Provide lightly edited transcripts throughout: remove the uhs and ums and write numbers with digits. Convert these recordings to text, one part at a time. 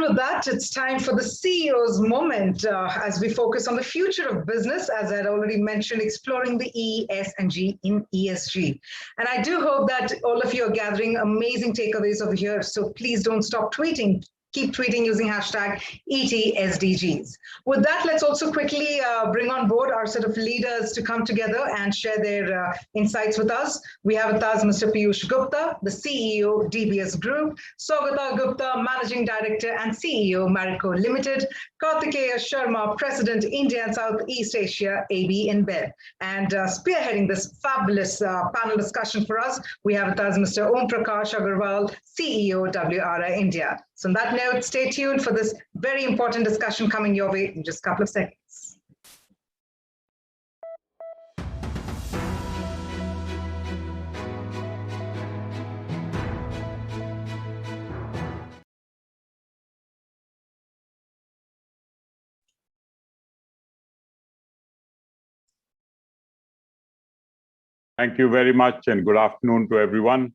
And with that, it's time for the CEO's moment as we focus on the future of business, as I'd already mentioned, exploring the E, S, and G in ESG. And I do hope that all of you are gathering amazing takeaways over here. So please don't stop tweeting. Keep tweeting using hashtag ETSDGs. With that, let's also quickly bring on board our set of leaders to come together and share their insights with us. We have with us Mr. Piyush Gupta, the CEO, DBS Group, Saugata Gupta, Managing Director and CEO, Marico Limited, Kartikeya Sharma, President, India and Southeast Asia, AB InBev. And spearheading this fabulous panel discussion for us, we have with us Mr. Om Prakash Agarwal, CEO, WRI India. So on that note, stay tuned for this very important discussion coming your way in just a couple of seconds. Thank you very much and good afternoon to everyone.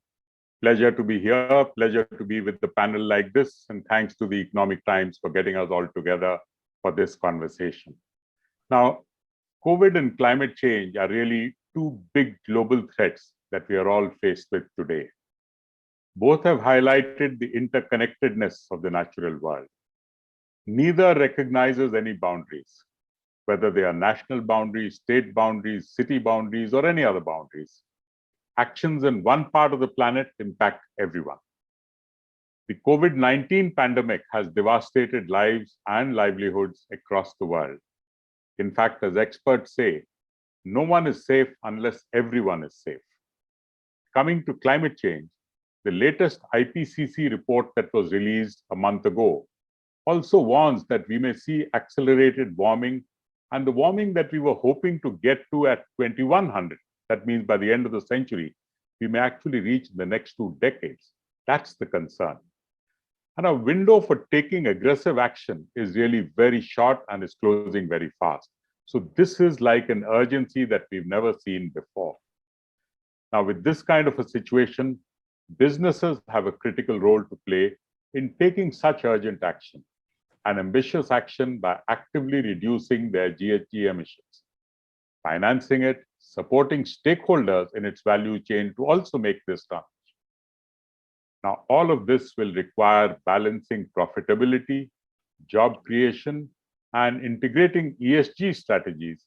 Pleasure to be here, pleasure to be with the panel like this, and thanks to the Economic Times for getting us all together for this conversation. Now, COVID and climate change are really two big global threats that we are all faced with today. Both have highlighted the interconnectedness of the natural world. Neither recognizes any boundaries, whether they are national boundaries, state boundaries, city boundaries, or any other boundaries. Actions in one part of the planet impact everyone. The COVID-19 pandemic has devastated lives and livelihoods across the world. In fact, as experts say, no one is safe unless everyone is safe. Coming to climate change, the latest IPCC report that was released a month ago also warns that we may see accelerated warming, and the warming that we were hoping to get to at 2100, that means by the end of the century, we may actually reach the next 2 decades. That's the concern. And our window for taking aggressive action is really very short and is closing very fast. So this is like an urgency that we've never seen before. Now, with this kind of a situation, businesses have a critical role to play in taking such urgent action, an ambitious action by actively reducing their GHG emissions, financing it, supporting stakeholders in its value chain to also make this transition. Now, all of this will require balancing profitability, job creation, and integrating ESG strategies,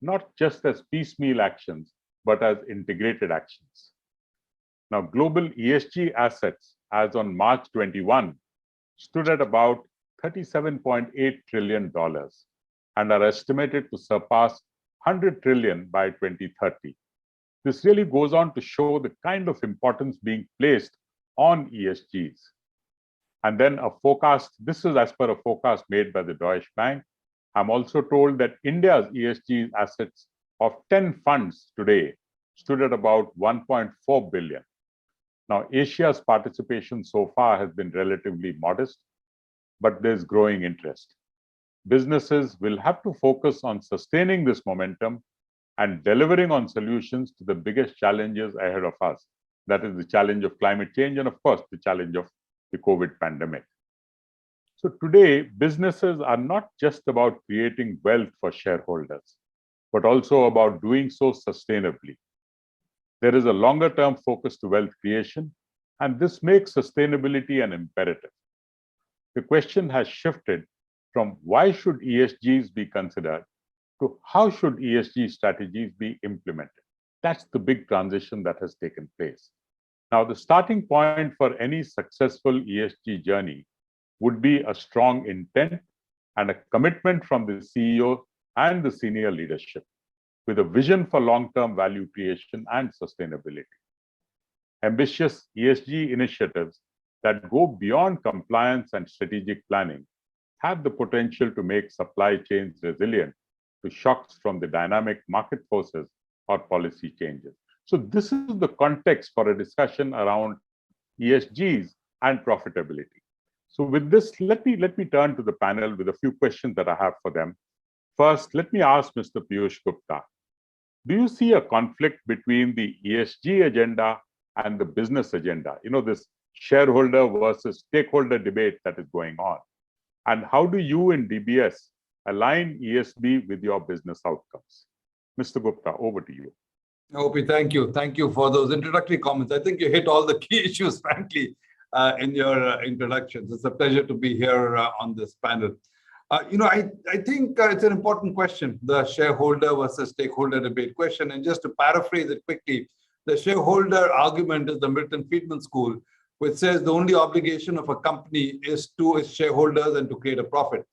not just as piecemeal actions, but as integrated actions. Now, global ESG assets as on March 21 stood at about $37.8 trillion and are estimated to surpass 100 trillion by 2030. This really goes on to show the kind of importance being placed on ESGs. And then a forecast, this is as per a forecast made by the Deutsche Bank. I'm also told that India's ESG assets of 10 funds today stood at about 1.4 billion. Now, Asia's participation so far has been relatively modest, but there's growing interest. Businesses will have to focus on sustaining this momentum and delivering on solutions to the biggest challenges ahead of us. That is the challenge of climate change and, of course, the challenge of the COVID pandemic. So today, businesses are not just about creating wealth for shareholders, but also about doing so sustainably. There is a longer-term focus to wealth creation, and this makes sustainability an imperative. The question has shifted from why should ESGs be considered to how should ESG strategies be implemented. That's the big transition that has taken place. Now, the starting point for any successful ESG journey would be a strong intent and a commitment from the CEO and the senior leadership with a vision for long-term value creation and sustainability. Ambitious ESG initiatives that go beyond compliance and strategic planning have the potential to make supply chains resilient to shocks from the dynamic market forces or policy changes. So this is the context for a discussion around ESGs and profitability. So with this, let me turn to the panel with a few questions that I have for them. First, let me ask Mr. Piyush Gupta, do you see a conflict between the ESG agenda and the business agenda? You know, this shareholder versus stakeholder debate that is going on. And how do you in DBS align ESG with your business outcomes? Mr. Gupta, over to you. Opi, thank you. Thank you for those introductory comments. I think you hit all the key issues, frankly, in your introductions. It's a pleasure to be here on this panel. I think it's an important question, the shareholder versus stakeholder debate question. And just to paraphrase it quickly, the shareholder argument is the Milton Friedman school, which says the only obligation of a company is to its shareholders and to create a profit.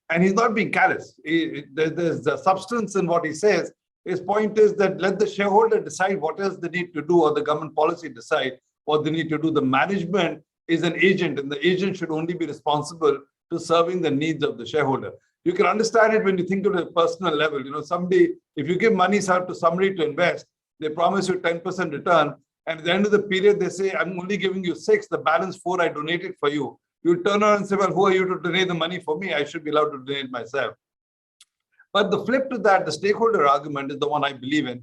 And he's not being callous. There's the substance in what he says. His point is that let the shareholder decide what else they need to do, or the government policy decide what they need to do. The management is an agent, and the agent should only be responsible to serving the needs of the shareholder. You can understand it when you think of it at a personal level. Somebody, if you give money to somebody to invest, they promise you 10% return, and at the end of the period, they say, I'm only giving you 6, the balance 4 I donated for you. You turn around and say, well, who are you to donate the money for me? I should be allowed to donate myself. But the flip to that, the stakeholder argument, is the one I believe in.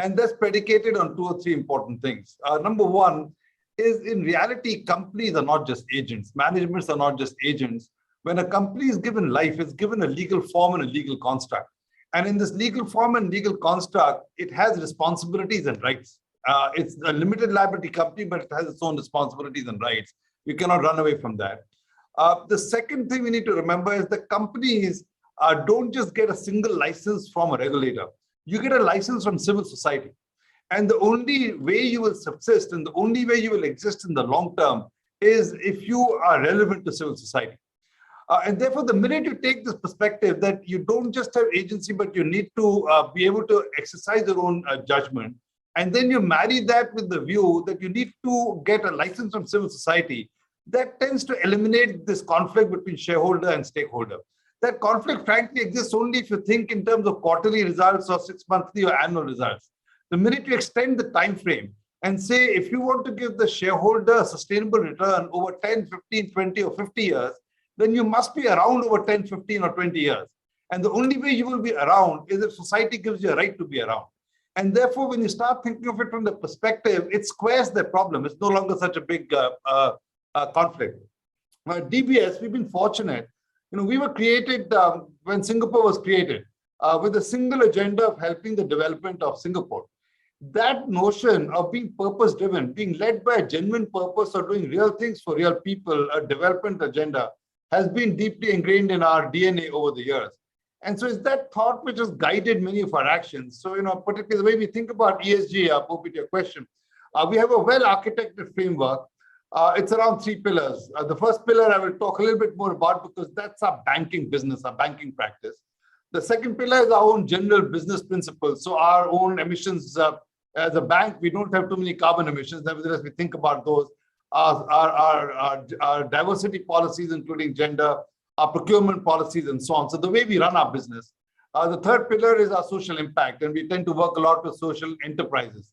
And that's predicated on 2 or 3 important things. Number one is, in reality, companies are not just agents. Managements are not just agents. When a company is given life, it's given a legal form and a legal construct. And in this legal form and legal construct, it has responsibilities and rights. It's a limited liability company, but it has its own responsibilities and rights. You cannot run away from that. The second thing we need to remember is that companies don't just get a single license from a regulator. You get a license from civil society. And the only way you will subsist and the only way you will exist in the long term is if you are relevant to civil society. And therefore, the minute you take this perspective that you don't just have agency, but you need to be able to exercise your own judgment, and then you marry that with the view that you need to get a license from civil society, that tends to eliminate this conflict between shareholder and stakeholder. That conflict, frankly, exists only if you think in terms of quarterly results or 6-monthly or annual results. The minute you extend the time frame and say, if you want to give the shareholder a sustainable return over 10, 15, 20, or 50 years, then you must be around over 10, 15, or 20 years. And the only way you will be around is if society gives you a right to be around. And therefore, when you start thinking of it from the perspective, it squares the problem. It's no longer such a big conflict. DBS, we've been fortunate. We were created when Singapore was created with a single agenda of helping the development of Singapore. That notion of being purpose-driven, being led by a genuine purpose of doing real things for real people, a development agenda, has been deeply ingrained in our DNA over the years. And so it's that thought which has guided many of our actions. So, particularly the way we think about ESG, Popi, to your question, we have a well-architected framework. It's around 3 pillars. The first pillar I will talk a little bit more about because that's our banking business, our banking practice. The second pillar is our own general business principles. So our own emissions, as a bank, we don't have too many carbon emissions. Nevertheless, we think about those. Our diversity policies, including gender, our procurement policies, and so on. So the way we run our business. The third pillar is our social impact, and we tend to work a lot with social enterprises.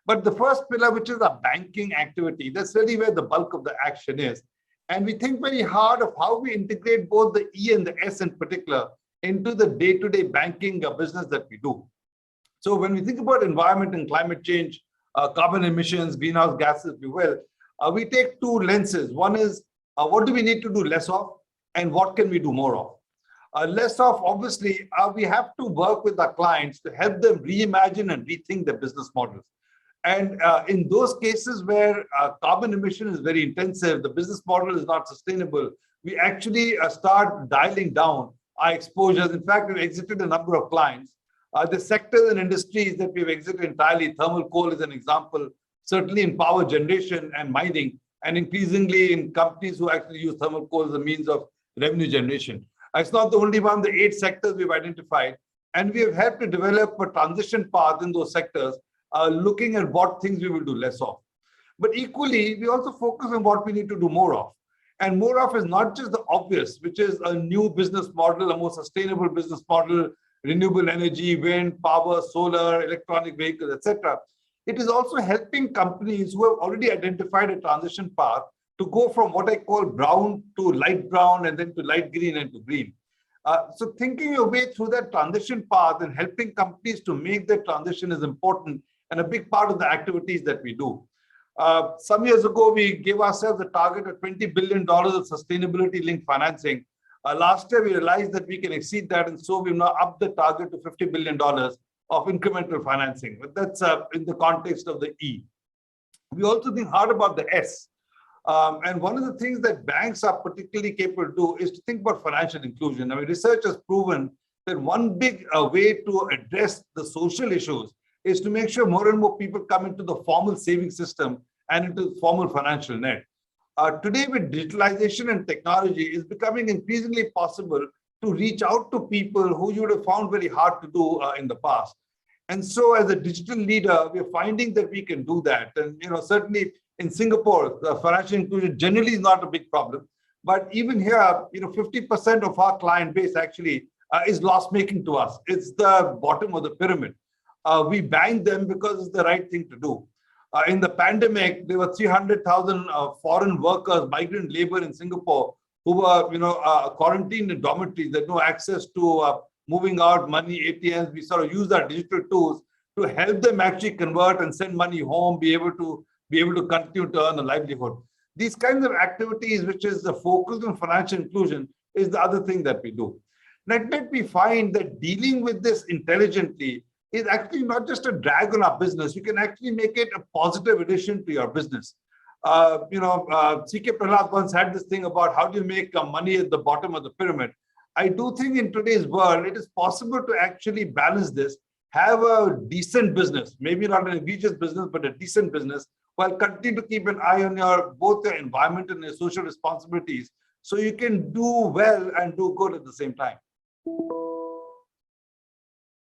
But the first pillar, which is our banking activity, that's really where the bulk of the action is. And we think very hard of how we integrate both the E and the S in particular into the day-to-day banking business that we do. So when we think about environment and climate change, carbon emissions, greenhouse gases, if you will, we take 2 lenses. One is, what do we need to do less of, and what can we do more of? Less of, obviously, we have to work with our clients to help them reimagine and rethink their business models. And in those cases where carbon emission is very intensive, the business model is not sustainable, we actually start dialing down our exposures. In fact, we've exited a number of clients. The sectors and industries that we've exited entirely, thermal coal is an example, certainly in power generation and mining, and increasingly in companies who actually use thermal coal as a means of revenue generation. It's not the only one, the 8 sectors we've identified, and we have helped to develop a transition path in those sectors, looking at what things we will do less of. But equally, we also focus on what we need to do more of. And more of is not just the obvious, which is a new business model, a more sustainable business model, renewable energy, wind, power, solar, electronic vehicles, etc. It is also helping companies who have already identified a transition path to go from what I call brown to light brown and then to light green and to green. So thinking your way through that transition path and helping companies to make that transition is important and a big part of the activities that we do. Some years ago, we gave ourselves a target of $20 billion of sustainability-linked financing Last year, we realized that we can exceed that, and so we've now upped the target to $50 billion of incremental financing. But that's in the context of the E. We also think hard about the S. And one of the things that banks are particularly capable to do is to think about financial inclusion. I mean, research has proven that one big way to address the social issues is to make sure more and more people come into the formal saving system and into the formal financial net. Today, with digitalization and technology, it's becoming increasingly possible to reach out to people who you would have found very hard to do in the past. And so as a digital leader, we're finding that we can do that. And certainly in Singapore, the financial inclusion generally is not a big problem. But even here, 50% of our client base actually is loss-making to us. It's the bottom of the pyramid. We bank them because it's the right thing to do. In the pandemic, there were 300,000 foreign workers, migrant labor in Singapore, who were, quarantined in dormitories. They had no access to moving out money, ATMs. We sort of use our digital tools to help them actually convert and send money home, be able to continue to earn a livelihood. These kinds of activities, which is the focus on financial inclusion, is the other thing that we do. Net, we find that dealing with this intelligently is actually not just a drag on our business. You can actually make it a positive addition to your business. C.K. Prahalad once had this thing about how do you make money at the bottom of the pyramid. I do think in today's world, it is possible to actually balance this, have a decent business, maybe not an egregious business, but a decent business, while continue to keep an eye on both your environment and your social responsibilities, so you can do well and do good at the same time.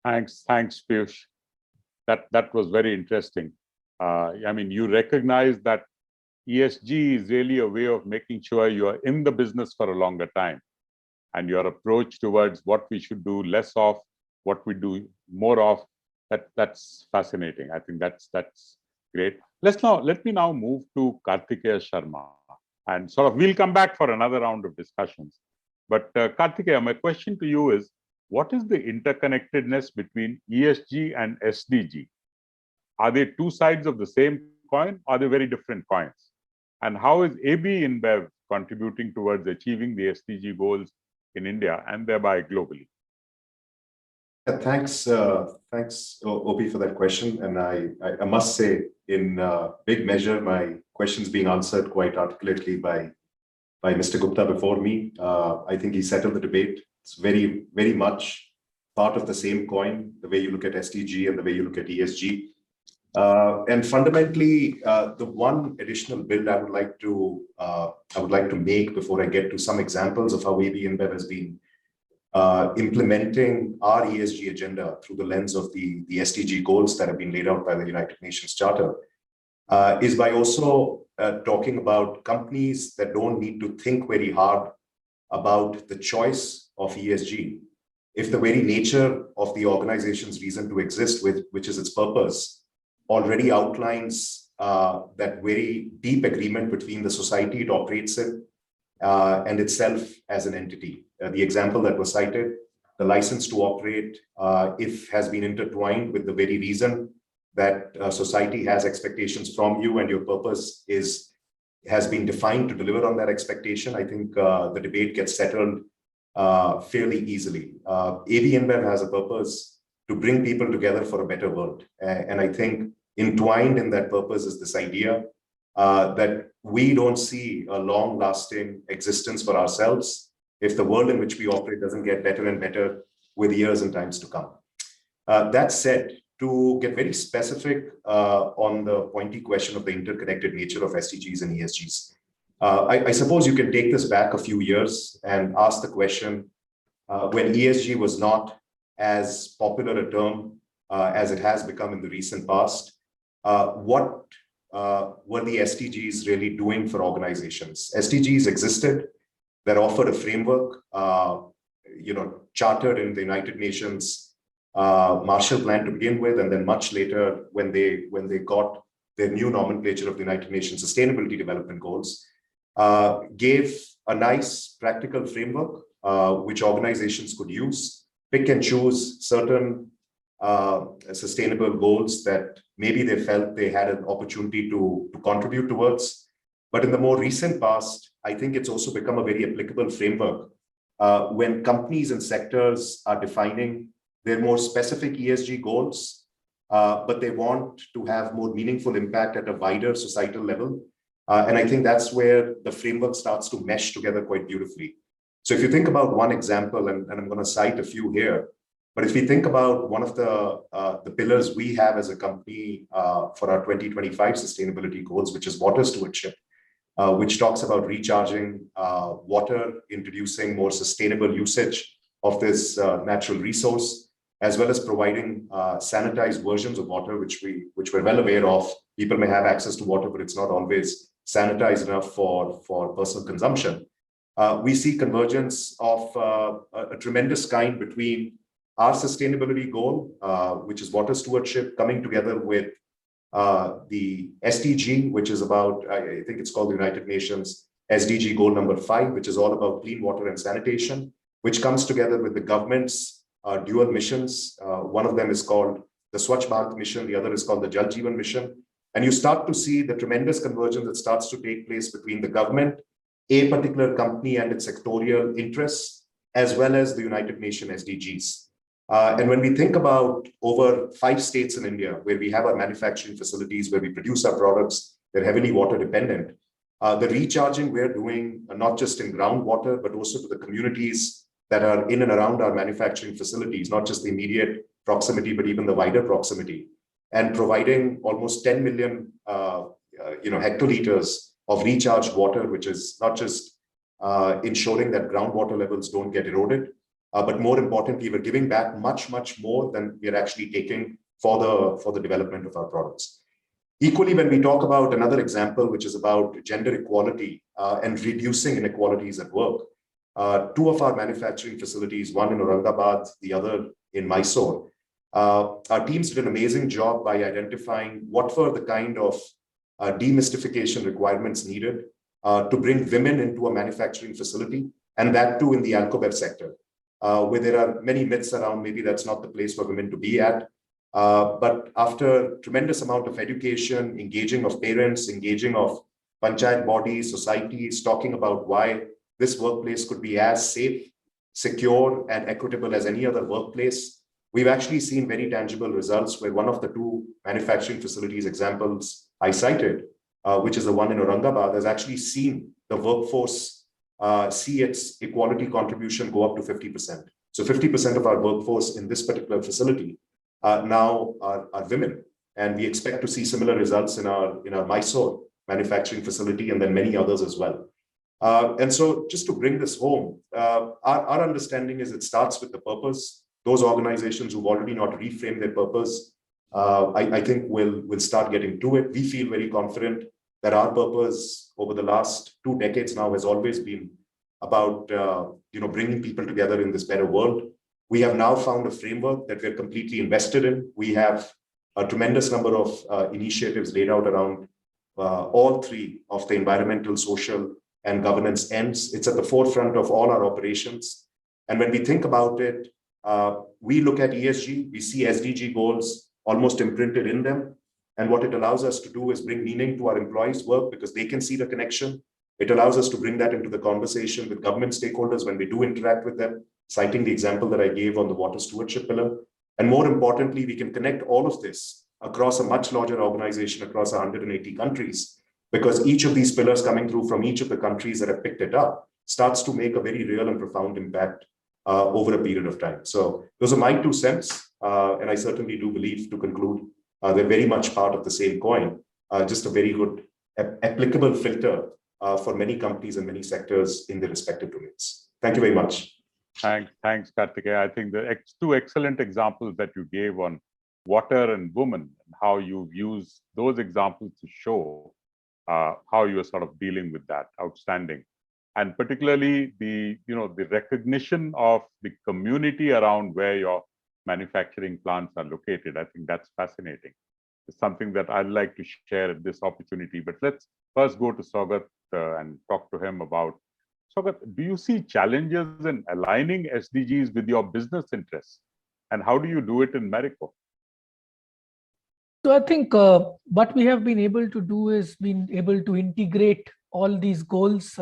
Thanks, Piyush. That was very interesting. I mean, you recognize that ESG is really a way of making sure you are in the business for a longer time, and your approach towards what we should do less of, what we do more of. That's fascinating. I think that's great. Let me now move to Kartikeya Sharma, and sort of we'll come back for another round of discussions. But Kartikeya, my question to you is, what is the interconnectedness between ESG and SDG? Are they two sides of the same coin? Or are they very different coins? And how is AB InBev contributing towards achieving the SDG goals in India and thereby globally? Thanks, Obi, for that question. And I must say, in big measure, my question's being answered quite articulately by Mr. Gupta before me. I think he settled the debate. It's very, very much part of the same coin, the way you look at SDG and the way you look at ESG. And fundamentally, the one additional build I would like to make before I get to some examples of how AB InBev has been implementing our ESG agenda through the lens of the SDG goals that have been laid out by the United Nations Charter, is by also talking about companies that don't need to think very hard about the choice of ESG. If the very nature of the organization's reason to exist, which is its purpose, already outlines that very deep agreement between the society it operates in and itself as an entity. The example that was cited, the license to operate, if has been intertwined with the very reason that society has expectations from you and your purpose has been defined to deliver on that expectation, I think the debate gets settled fairly easily. AB InBev has a purpose to bring people together for a better world. And I think entwined in that purpose is this idea that we don't see a long-lasting existence for ourselves if the world in which we operate doesn't get better and better with years and times to come. That said, to get very specific on the pointy question of the interconnected nature of SDGs and ESGs, I suppose you can take this back a few years and ask the question, when ESG was not as popular a term as it has become in the recent past, what were the SDGs really doing for organizations? SDGs existed that offered a framework, chartered in the United Nations Marshall Plan to begin with, and then much later, when they got their new nomenclature of the United Nations Sustainability Development Goals, gave a nice practical framework which organizations could use, pick and choose certain sustainable goals that maybe they felt they had an opportunity to contribute towards. But in the more recent past, I think it's also become a very applicable framework when companies and sectors are defining their more specific ESG goals, but they want to have more meaningful impact at a wider societal level. And I think that's where the framework starts to mesh together quite beautifully. So if you think about one example, and I'm going to cite a few here, but if we think about one of the pillars we have as a company for our 2025 sustainability goals, which is water stewardship, which talks about recharging water, introducing more sustainable usage of this natural resource, as well as providing sanitized versions of water, which we're well aware of. People may have access to water, but it's not always sanitized enough for personal consumption. We see convergence of a tremendous kind between our sustainability goal, which is water stewardship, coming together with the SDG, which is about, I think it's called the United Nations SDG goal number 5, which is all about clean water and sanitation, which comes together with the government's dual missions. One of them is called the Swachh Bharat mission, the other is called the Jal Jeevan mission. And you start to see the tremendous convergence that starts to take place between the government, a particular company and its sectorial interests, as well as the United Nations SDGs. And when we think about over 5 states in India, where we have our manufacturing facilities, where we produce our products, they're heavily water dependent. The recharging we're doing, not just in groundwater, but also to the communities that are in and around our manufacturing facilities, not just the immediate proximity, but even the wider proximity, and providing almost 10 million hectoliters of recharged water, which is not just ensuring that groundwater levels don't get eroded, but more importantly, we're giving back much, much more than we're actually taking for the development of our products. Equally, when we talk about another example, which is about gender equality and reducing inequalities at work, 2 of our manufacturing facilities, one in Aurangabad, the other in Mysore, our teams did an amazing job by identifying what were the kind of demystification requirements needed to bring women into a manufacturing facility, and that too in the alcobev sector, where there are many myths around maybe that's not the place for women to be at. But after tremendous amount of education, engaging of parents, engaging of panchayat bodies, societies, talking about why this workplace could be as safe, secure, and equitable as any other workplace, we've actually seen very tangible results where one of the 2 manufacturing facilities examples I cited, which is the one in Aurangabad, has actually seen the workforce see its equality contribution go up to 50%. So 50% of our workforce in this particular facility now are women. And we expect to see similar results in our Mysore manufacturing facility and then many others as well. And so just to bring this home, our understanding is it starts with the purpose. Those organizations who've already not reframed their purpose, I think will start getting to it. We feel very confident that our purpose over the last 2 decades now has always been about bringing people together in this better world. We have now found a framework that we're completely invested in. We have a tremendous number of initiatives laid out around all 3 of the environmental, social, and governance ends. It's at the forefront of all our operations. And when we think about it, we look at ESG, we see SDG goals almost imprinted in them. And what it allows us to do is bring meaning to our employees' work because they can see the connection. It allows us to bring that into the conversation with government stakeholders when we do interact with them, citing the example that I gave on the water stewardship pillar. And more importantly, we can connect all of this across a much larger organization across 180 countries, because each of these pillars coming through from each of the countries that have picked it up starts to make a very real and profound impact over a period of time. So those are my 2 cents. And I certainly do believe, to conclude, they're very much part of the same coin, just a very good applicable filter for many companies and many sectors in their respective domains. Thank you very much. Thanks, Karthikeya. I think the 2 excellent examples that you gave on water and women, and how you've used those examples to show how you are sort of dealing with that, outstanding. And particularly the recognition of the community around where your manufacturing plants are located. I think that's fascinating. It's something that I'd like to share at this opportunity. But let's first go to Saugat and talk to him about. Saugat, do you see challenges in aligning SDGs with your business interests? And how do you do it in Marico? So I think what we have been able to do is been able to integrate all these goals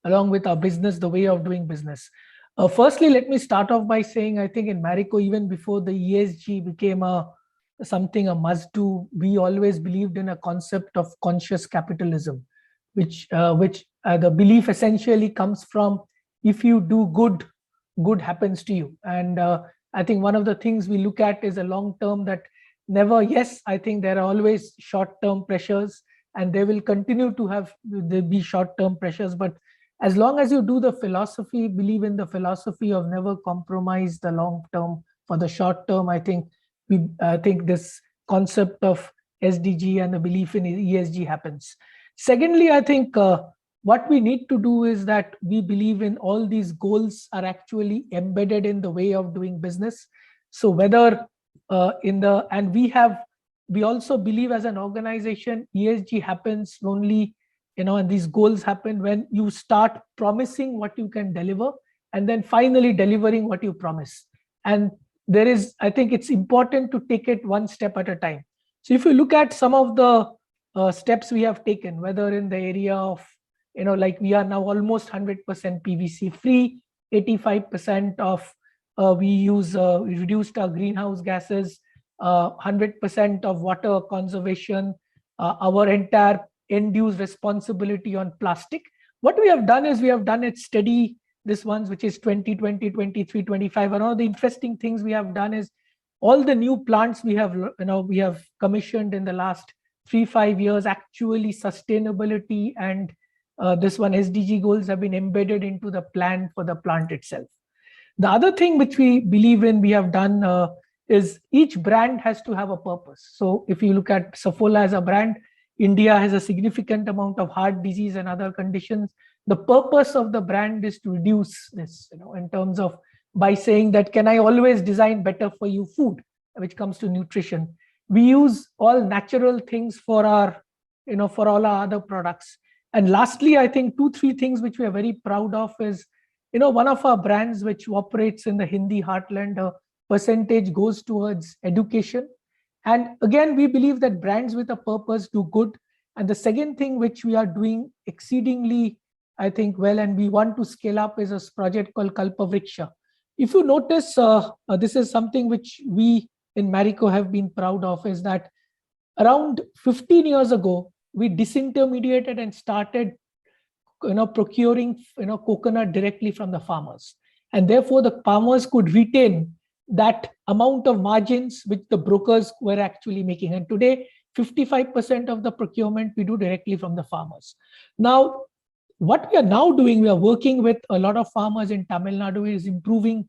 along with our business, the way of doing business. Firstly, let me start off by saying, I think in Marico, even before the ESG became a must-do, we always believed in a concept of conscious capitalism, which the belief essentially comes from, if you do good, good happens to you. And I think one of the things we look at is a long term, that never, yes, I think there are always short-term pressures, and there will continue to be short-term pressures, but as long as you do the philosophy, believe in the philosophy of never compromise the long term for the short term, I think this concept of SDG and the belief in ESG happens. Secondly, I think what we need to do is that we believe in all these goals are actually embedded in the way of doing business. So whether we also believe as an organization, ESG happens only, and these goals happen when you start promising what you can deliver, and then finally delivering what you promise. And I think it's important to take it one step at a time. So if you look at some of the steps we have taken, whether in the area of, like we are now almost 100% PVC free, 85% of we reduced our greenhouse gases, 100% of water conservation, our entire end-use responsibility on plastic. What we have done is we have done it steady, this ones, which is 2020, 23, 25. And all the interesting things we have done is all the new plants we have commissioned in the last 3-5 years, actually sustainability and this one SDG goals have been embedded into the plan for the plant itself. The other thing which we believe in, we have done is each brand has to have a purpose. So if you look at Saffola as a brand, India has a significant amount of heart disease and other conditions. The purpose of the brand is to reduce this, in terms of by saying that, can I always design better for you food, which comes to nutrition. We use all natural things for our, for all our other products. And lastly, I think 2-3 things which we are very proud of is, one of our brands which operates in the Hindi heartland, a percentage goes towards education. And again, we believe that brands with a purpose do good. And the second thing which we are doing exceedingly, I think, well, and we want to scale up, is a project called Kalpavriksha. If you notice, this is something which we in Marico have been proud of, is that around 15 years ago, we disintermediated and started procuring coconut directly from the farmers. And therefore, the farmers could retain that amount of margins which the brokers were actually making. And today, 55% of the procurement we do directly from the farmers. Now, what we are now doing, we are working with a lot of farmers in Tamil Nadu, is improving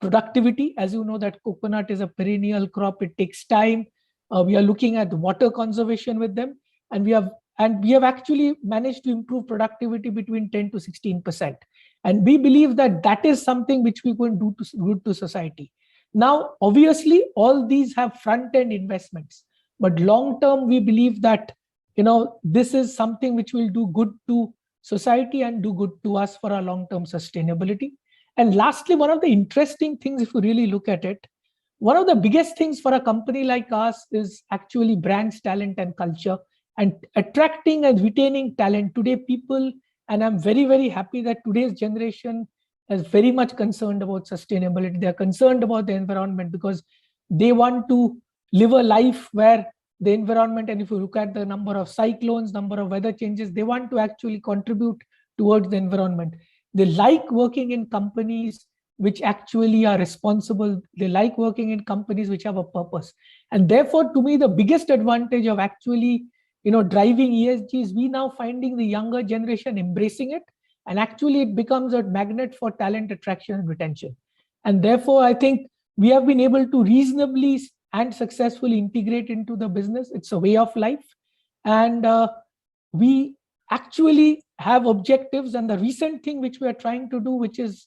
productivity. As you know, that coconut is a perennial crop, it takes time. We are looking at water conservation with them, and we have actually managed to improve productivity between 10 to 16%. And we believe that that is something which we can do good to society. Now, obviously, all these have front-end investments, but long-term, we believe that, this is something which will do good to society and do good to us for our long-term sustainability. And lastly, one of the interesting things, if you really look at it, one of the biggest things for a company like us is actually brands, talent, and culture, and attracting and retaining talent. Today, people, and I'm very, very happy that today's generation is very much concerned about sustainability. They're concerned about the environment because they want to live a life where the environment, and if you look at the number of cyclones, number of weather changes, they want to actually contribute towards the environment. They like working in companies which actually are responsible. They like working in companies which have a purpose. And therefore, to me, the biggest advantage of actually, driving ESG is we now finding the younger generation embracing it. And actually, it becomes a magnet for talent attraction and retention. And therefore, I think we have been able to reasonably and successfully integrate into the business. It's a way of life. And we actually have objectives. And the recent thing which we are trying to do, which is,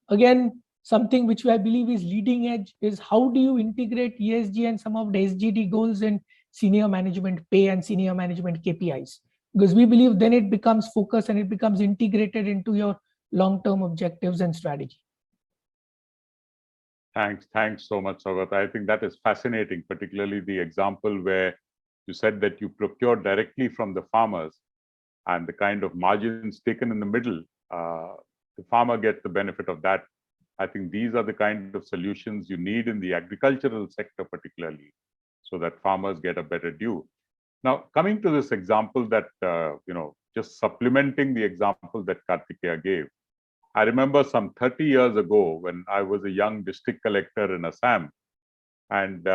again, something which I believe is leading edge, is how do you integrate ESG and some of the SDG goals in senior management pay and senior management KPIs? Because we believe then it becomes focused and it becomes integrated into your long-term objectives and strategy. Thanks so much, Saugata. I think that is fascinating, particularly the example where you said that you procure directly from the farmers and the kind of margins taken in the middle, the farmer gets the benefit of that I think these are the kind of solutions you need in the agricultural sector, particularly, so that farmers get a better due. Now, coming to this example that, just supplementing the example that Kartikeya gave, I remember some 30 years ago when I was a young district collector in Assam, and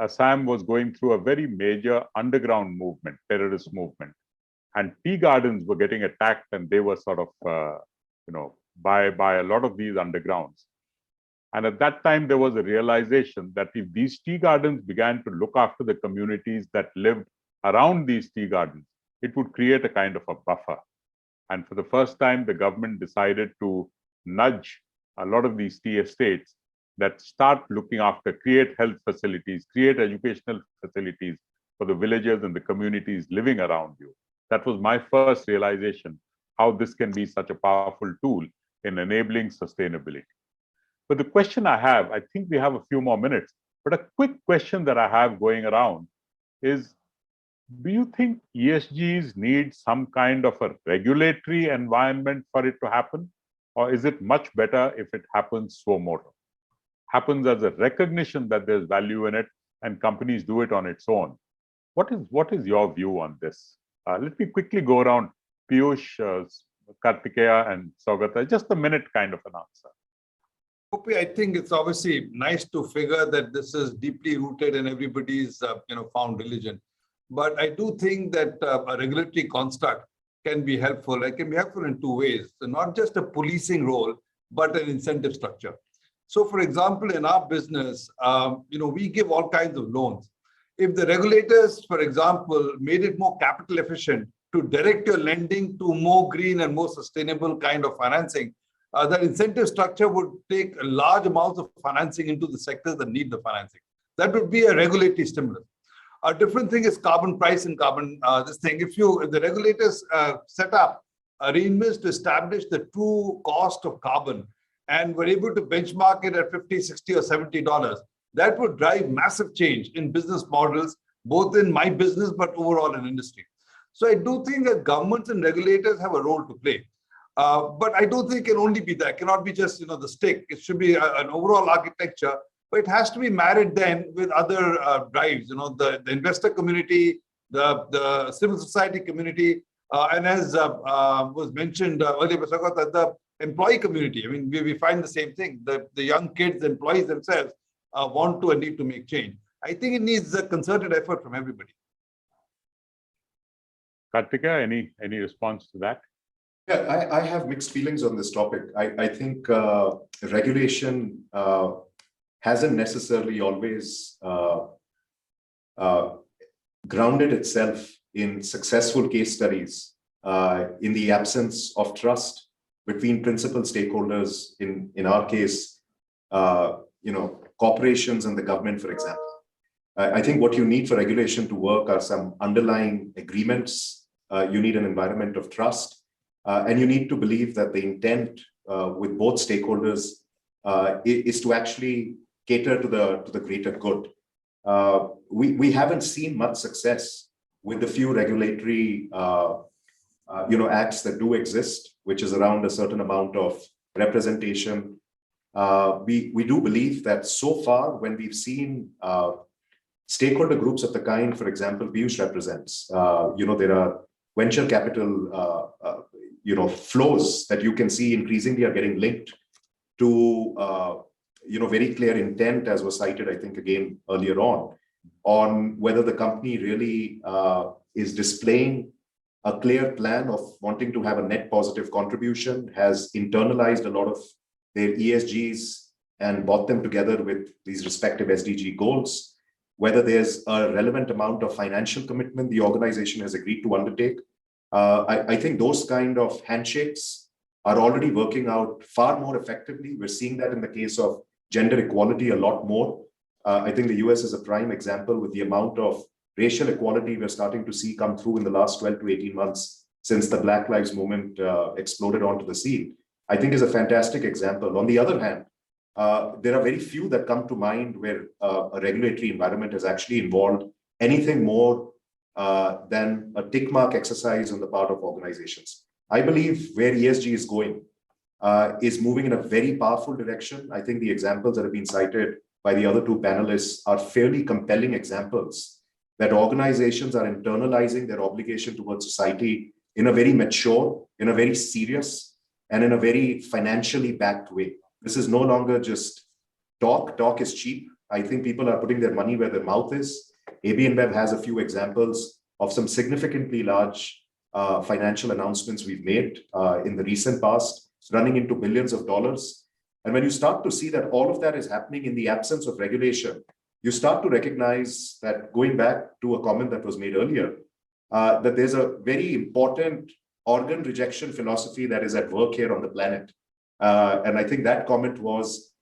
Assam was going through a very major underground movement, terrorist movement, and tea gardens were getting attacked, and they were sort of, by a lot of these undergrounds. And at that time, there was a realization that if these tea gardens began to look after the communities that lived around these tea gardens, it would create a kind of a buffer. And for the first time, the government decided to nudge a lot of these tea estates that start looking after, create health facilities, create educational facilities for the villagers and the communities living around you. That was my first realization, how this can be such a powerful tool in enabling sustainability. But the question I have, I think we have a few more minutes, but a quick question that I have going around is, do you think ESGs need some kind of a regulatory environment for it to happen? Or is it much better if it happens suo motu? Happens as a recognition that there's value in it and companies do it on its own. What is your view on this? Let me quickly go around. Piyush, Kartikeya and Saugata, just a minute kind of an answer. I think it's obviously nice to figure that this is deeply rooted in everybody's found religion. But I do think that a regulatory construct can be helpful. It can be helpful in two ways. So not just a policing role, but an incentive structure. So for example, in our business, we give all kinds of loans. If the regulators, for example, made it more capital efficient to direct your lending to more green and more sustainable kind of financing, that incentive structure would take large amounts of financing into the sectors that need the financing. That would be a regulatory stimulus. A different thing is carbon price and carbon this thing. If the regulators set up arrangements to establish the true cost of carbon and were able to benchmark it at $50, $60 or $70, that would drive massive change in business models, both in my business, but overall in industry. So I do think that governments and regulators have a role to play. But I don't think it can only be that. It cannot be just the stick. It should be an overall architecture, but it has to be married then with other drives. The investor community, the civil society community, and as was mentioned earlier by Saugata, the employee community. I mean, we find the same thing. The young kids, the employees themselves want to and need to make change. I think it needs a concerted effort from everybody. Kartikeya, any response to that? Yeah, I have mixed feelings on this topic. I think regulation hasn't necessarily always grounded itself in successful case studies in the absence of trust between principal stakeholders, in our case, corporations and the government, for example. I think what you need for regulation to work are some underlying agreements. You need an environment of trust. And you need to believe that the intent with both stakeholders is to actually cater to the greater good. We haven't seen much success with the few regulatory acts that do exist, which is around a certain amount of representation. We do believe that so far, when we've seen stakeholder groups of the kind, for example, Piyush represents, there are venture capital flows that you can see increasingly are getting linked to very clear intent, as was cited, I think, again earlier on whether the company really is displaying a clear plan of wanting to have a net positive contribution, has internalized a lot of their ESGs and brought them together with these respective SDG goals, whether there's a relevant amount of financial commitment the organization has agreed to undertake. I think those kind of handshakes are already working out far more effectively. We're seeing that in the case of gender equality a lot more. I think the US is a prime example with the amount of racial equality we're starting to see come through in the last 12 to 18 months since the Black Lives Movement exploded onto the scene. I think is a fantastic example. On the other hand, there are very few that come to mind where a regulatory environment has actually involved anything more than a tick mark exercise on the part of organizations. I believe where ESG is going, is moving in a very powerful direction. I think the examples that have been cited by the other two panelists are fairly compelling examples that organizations are internalizing their obligation towards society in a very mature, in a very serious, and in a very financially backed way. This is no longer just talk. Talk is cheap. I think people are putting their money where their mouth is. AB InBev has a few examples of some significantly large financial announcements we've made in the recent past, running into billions of dollars. And when you start to see that all of that is happening in the absence of regulation, you start to recognize that, going back to a comment that was made earlier, that there's a very important organ rejection philosophy that is at work here on the planet. And I think that comment was,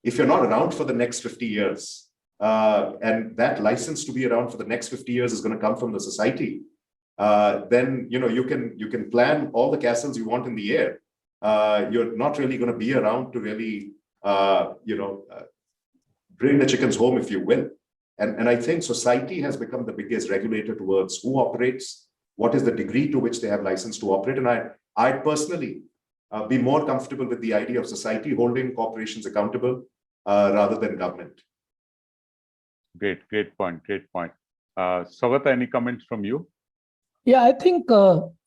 if you're not around for the next 50 years, and that license to be around for the next 50 years is going to come from the society, then you can plan all the castles you want in the air. You're not really going to be around to really bring the chickens home, if you will. And I think society has become the biggest regulator towards who operates, what is the degree to which they have license to operate. And I'd personally be more comfortable with the idea of society holding corporations accountable rather than government. Great point. Saugata, any comments from you? Yeah, I think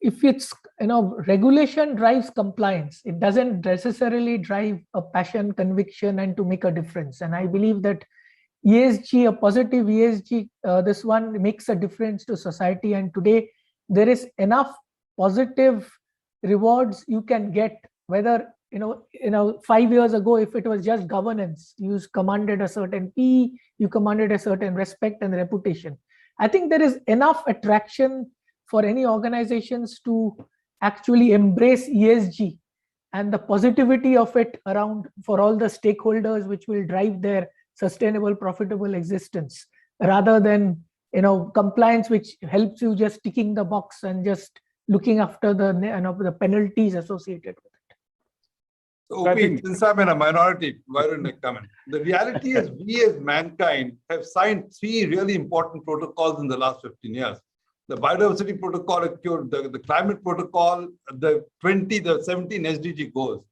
if it's, regulation drives compliance, it doesn't necessarily drive a passion, conviction, and to make a difference. And I believe that ESG, a positive ESG, this one makes a difference to society. And today there is enough positive rewards you can get, whether, 5 years ago, if it was just governance, you commanded a certain PE, you commanded a certain respect and reputation. I think there is enough attraction for any organizations to actually embrace ESG and the positivity of it around for all the stakeholders, which will drive their sustainable, profitable existence, rather than compliance, which helps you just ticking the box and just looking after the penalties associated with it. So, OP, since I'm in a minority, why don't I comment? The reality is, we as mankind have signed 3 really important protocols in the last 15 years. The biodiversity protocol, the climate protocol, the 17 SDG goals.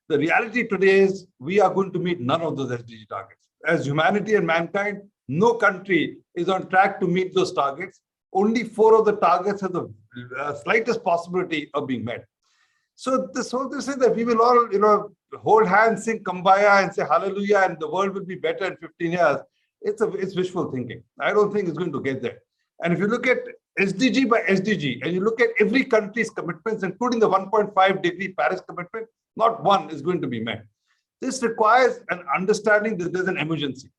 The reality today is we are going to meet none of those SDG targets. As humanity and mankind, no country is on track to meet those targets. Only 4 of the targets have the slightest possibility of being met. So this whole thing is that we will all, hold hands, sing Kumbaya and say hallelujah, and the world will be better in 15 years. It's wishful thinking. I don't think it's going to get there. And if you look at SDG by SDG, and you look at every country's commitments, including the 1.5-degree Paris commitment, not one is going to be met. This requires an understanding that there's an emergency.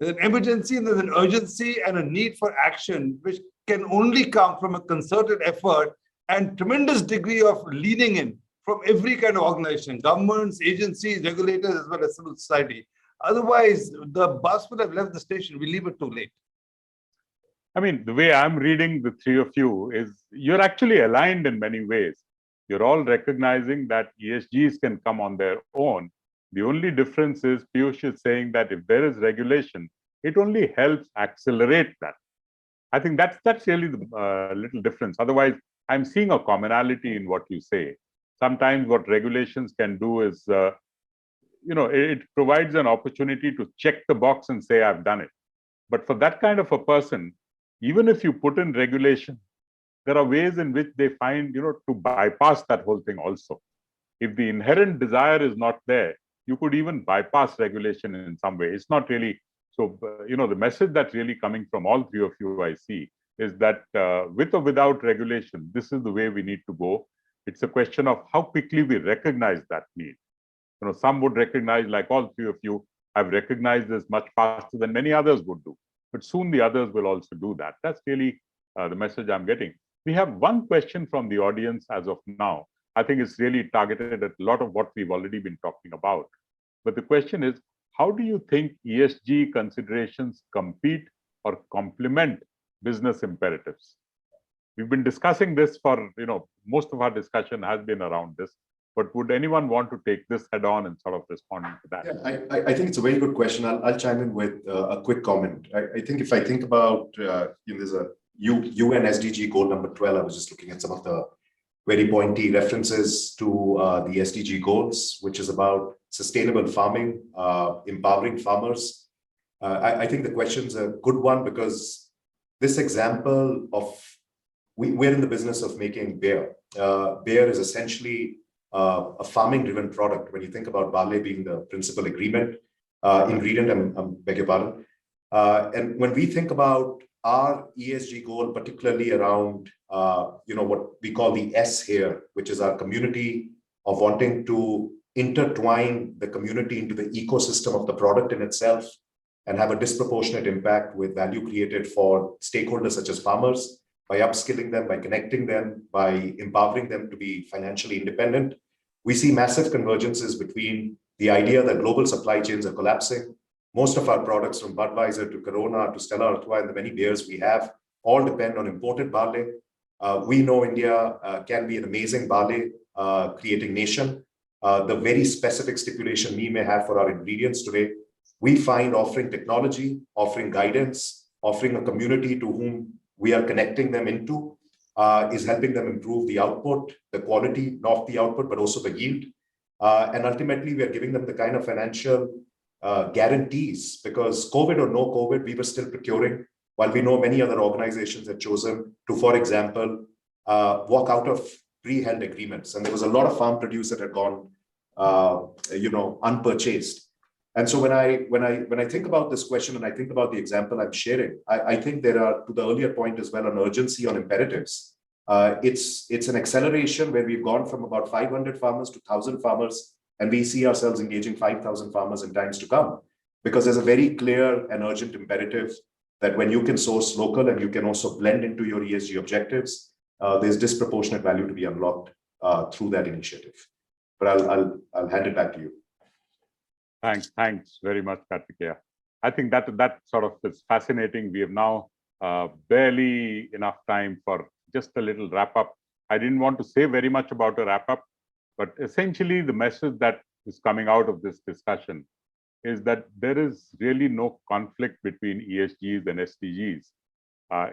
There's an emergency, and there's an urgency and a need for action, which can only come from a concerted effort and tremendous degree of leaning in from every kind of organization, governments, agencies, regulators, as well as civil society. Otherwise, the bus would have left the station. We leave it too late. I mean, the way I'm reading the 3 of you is you're actually aligned in many ways. You're all recognizing that ESGs can come on their own. The only difference is Piyush is saying that if there is regulation, it only helps accelerate that. I think that's really the little difference. Otherwise, I'm seeing a commonality in what you say. Sometimes what regulations can do is, it provides an opportunity to check the box and say, I've done it. But for that kind of a person, even if you put in regulation, there are ways in which they find, to bypass that whole thing also. If the inherent desire is not there, you could even bypass regulation in some way. It's not really, so, the message that's really coming from all 3 of you, I see, is that with or without regulation, this is the way we need to go. It's a question of how quickly we recognize that need. Some would recognize, like all 3 of you, have recognized this much faster than many others would do. But soon the others will also do that. That's really the message I'm getting. We have one question from the audience as of now. I think it's really targeted at a lot of what we've already been talking about. But the question is, how do you think ESG considerations compete or complement business imperatives? We've been discussing this for, most of our discussion has been around this. But would anyone want to take this head on and sort of respond to that? Yeah, I think it's a very good question. I'll chime in with a quick comment. I think if I think about, there's a UN SDG goal number 12, I was just looking at some of the very pointy references to the SDG goals, which is about sustainable farming, empowering farmers. I think the question's a good one because this example of, we're in the business of making beer. Beer is essentially a farming-driven product. When you think about barley being the principal ingredient, beg your pardon. And when we think about our ESG goal, particularly around what we call the S here, which is our community of wanting to intertwine the community into the ecosystem of the product in itself and have a disproportionate impact with value created for stakeholders such as farmers, by upskilling them, by connecting them, by empowering them to be financially independent. We see massive convergences between the idea that global supply chains are collapsing. Most of our products, from Budweiser to Corona to Stella Artois and the many beers we have, all depend on imported barley. We know India can be an amazing barley creating nation. The very specific stipulation we may have for our ingredients today, we find offering technology, offering guidance, offering a community to whom we are connecting them into is helping them improve the output, the quality of the output, but also the yield. And ultimately, we are giving them the kind of financial guarantees, because COVID or no COVID, we were still procuring, while we know many other organizations had chosen to, for example, walk out of pre-held agreements. And there was a lot of farm produce that had gone, unpurchased. And so when I think about this question and I think about the example I'm sharing, I think there are, to the earlier point as well, an urgency on imperatives. It's an acceleration where we've gone from about 500 farmers to 1,000 farmers, and we see ourselves engaging 5,000 farmers in times to come, because there's a very clear and urgent imperative that when you can source local and you can also blend into your ESG objectives, there's disproportionate value to be unlocked through that initiative. But I'll hand it back to you. Thanks very much, Kartikeya. I think that sort of is fascinating. We have now barely enough time for just a little wrap up. I didn't want to say very much about a wrap up, but essentially the message that is coming out of this discussion is that there is really no conflict between ESGs and SDGs.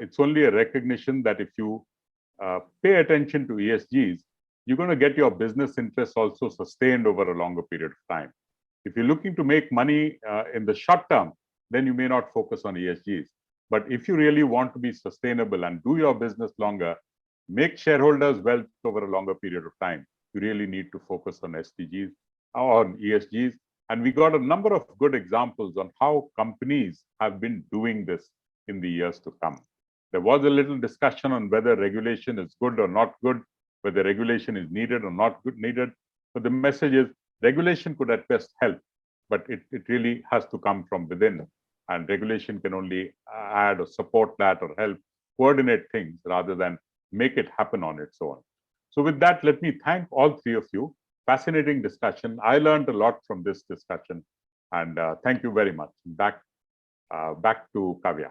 It's only a recognition that if you pay attention to ESGs, you're going to get your business interests also sustained over a longer period of time. If you're looking to make money in the short term, then you may not focus on ESGs. But if you really want to be sustainable and do your business longer, make shareholders wealth over a longer period of time, you really need to focus on SDGs or on ESGs. And we got a number of good examples on how companies have been doing this in the years to come. There was a little discussion on whether regulation is good or not good, whether regulation is needed or not needed. But the message is, regulation could at best help, but it really has to come from within. And regulation can only add or support that or help coordinate things rather than make it happen on its own. So with that, let me thank all three of you. Fascinating discussion. I learned a lot from this discussion. And thank you very much. Back to Kavya.